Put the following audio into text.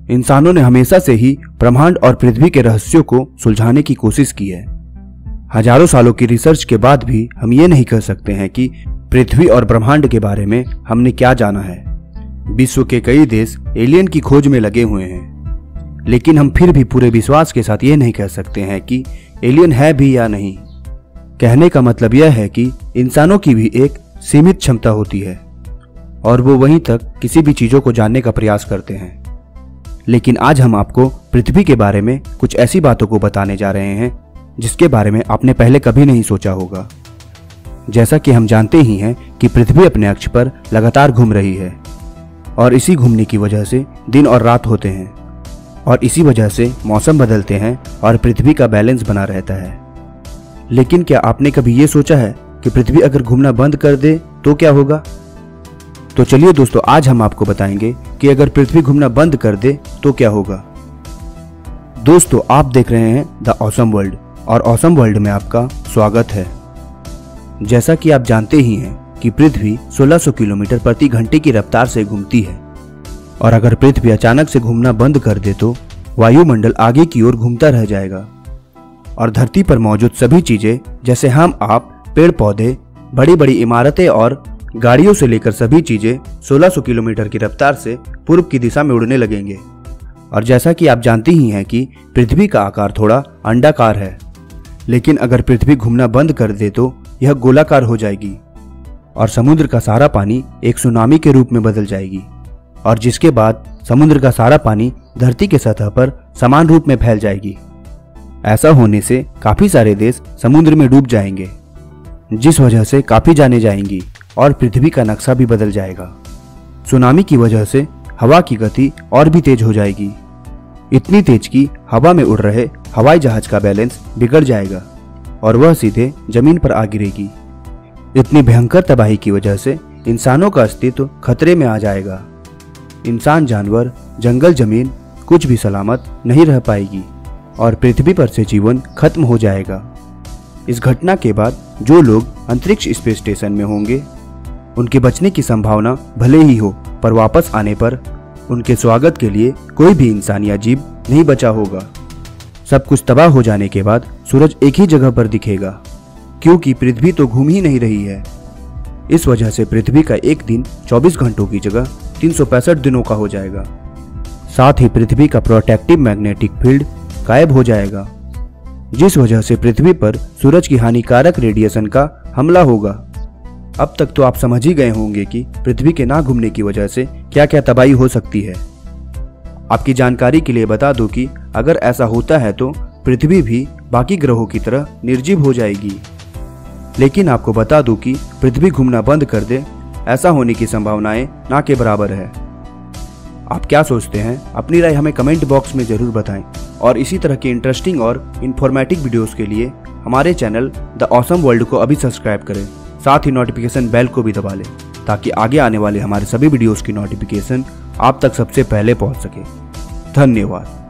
इंसानों ने हमेशा से ही ब्रह्मांड और पृथ्वी के रहस्यों को सुलझाने की कोशिश की है। हजारों सालों की रिसर्च के बाद भी हम ये नहीं कह सकते हैं कि पृथ्वी और ब्रह्मांड के बारे में हमने क्या जाना है। विश्व के कई देश एलियन की खोज में लगे हुए हैं, लेकिन हम फिर भी पूरे विश्वास के साथ ये नहीं कह सकते हैं कि एलियन है भी या नहीं। कहने का मतलब यह है कि इंसानों की भी एक सीमित क्षमता होती है और वो वहीं तक किसी भी चीजों को जानने का प्रयास करते हैं। लेकिन आज हम आपको पृथ्वी के बारे में कुछ ऐसी बातों को बताने जा रहे हैं जिसके बारे में आपने पहले कभी नहीं सोचा होगा। जैसा कि हम जानते ही हैं कि पृथ्वी अपने अक्ष पर लगातार घूम रही है और इसी घूमने की वजह से दिन और रात होते हैं और इसी वजह से मौसम बदलते हैं और पृथ्वी का बैलेंस बना रहता है। लेकिन क्या आपने कभी ये सोचा है कि पृथ्वी अगर घूमना बंद कर दे तो क्या होगा? तो चलिए दोस्तों, आज हम आपको बताएंगे कि अगर पृथ्वी घूमना बंद कर दे तो क्या होगा। दोस्तों, आप देख रहे हैं द ऑसम वर्ल्ड और ऑसम वर्ल्ड में आपका स्वागत है। जैसा कि आप जानते ही हैं कि पृथ्वी 1600 किलोमीटर प्रति घंटे की रफ्तार से घूमती है और अगर पृथ्वी अचानक से घूमना बंद कर दे तो वायुमंडल आगे की ओर घूमता रह जाएगा और धरती पर मौजूद सभी चीजें जैसे हम, आप, पेड़ पौधे, बड़ी बड़ी इमारतें और गाड़ियों से लेकर सभी चीजें 1600 किलोमीटर की रफ्तार से पूर्व की दिशा में उड़ने लगेंगे। और जैसा कि आप जानते ही हैं कि पृथ्वी का आकार थोड़ा अंडाकार है, लेकिन अगर पृथ्वी घूमना बंद कर दे तो यह गोलाकार हो जाएगी और समुद्र का सारा पानी एक सुनामी के रूप में बदल जाएगी और जिसके बाद समुद्र का सारा पानी धरती के सतह पर समान रूप में फैल जाएगी। ऐसा होने से काफी सारे देश समुद्र में डूब जाएंगे, जिस वजह से काफी जानें जाएंगी और पृथ्वी का नक्शा भी बदल जाएगा। सुनामी की वजह से हवा की गति और भी तेज हो जाएगी, इतनी तेज कि हवा में उड़ रहे हवाई जहाज का बैलेंस बिगड़ जाएगा और वह सीधे जमीन पर आ गिरेगी। इतनी भयंकर तबाही की वजह से इंसानों का अस्तित्व खतरे में आ जाएगा। इंसान, जानवर, जंगल, जमीन कुछ भी सलामत नहीं रह पाएगी और पृथ्वी पर से जीवन खत्म हो जाएगा। इस घटना के बाद जो लोग अंतरिक्ष स्पेस स्टेशन में होंगे उनके बचने की संभावना भले ही हो, पर वापस आने पर उनके स्वागत के लिए कोई भी इंसान या जीव नहीं बचा होगा। सब कुछ तबाह हो जाने के बाद सूरज एक ही जगह पर दिखेगा, क्योंकि पृथ्वी तो घूम ही नहीं रही है। इस वजह से पृथ्वी का एक दिन 24 घंटों की जगह 365 दिनों का हो जाएगा। साथ ही पृथ्वी का प्रोटेक्टिव मैग्नेटिक फील्ड गायब हो जाएगा, जिस वजह से पृथ्वी पर सूरज की हानिकारक रेडिएशन का हमला होगा। अब तक तो आप समझ ही गए होंगे कि पृथ्वी के ना घूमने की वजह से क्या क्या तबाही हो सकती है। आपकी जानकारी के लिए बता दूं कि अगर ऐसा होता है तो पृथ्वी भी बाकी ग्रहों की तरह निर्जीव हो जाएगी। लेकिन आपको बता दूं कि पृथ्वी घूमना बंद कर दे, ऐसा होने की संभावनाएं ना के बराबर है। आप क्या सोचते हैं? अपनी राय हमें कमेंट बॉक्स में जरूर बताएं और इसी तरह के इंटरेस्टिंग और इन्फॉर्मेटिव वीडियोस के लिए हमारे चैनल द ऑसम वर्ल्ड को अभी सब्सक्राइब करें। साथ ही नोटिफिकेशन बेल को भी दबा लें ताकि आगे आने वाले हमारे सभी वीडियोस की नोटिफिकेशन आप तक सबसे पहले पहुंच सके। धन्यवाद।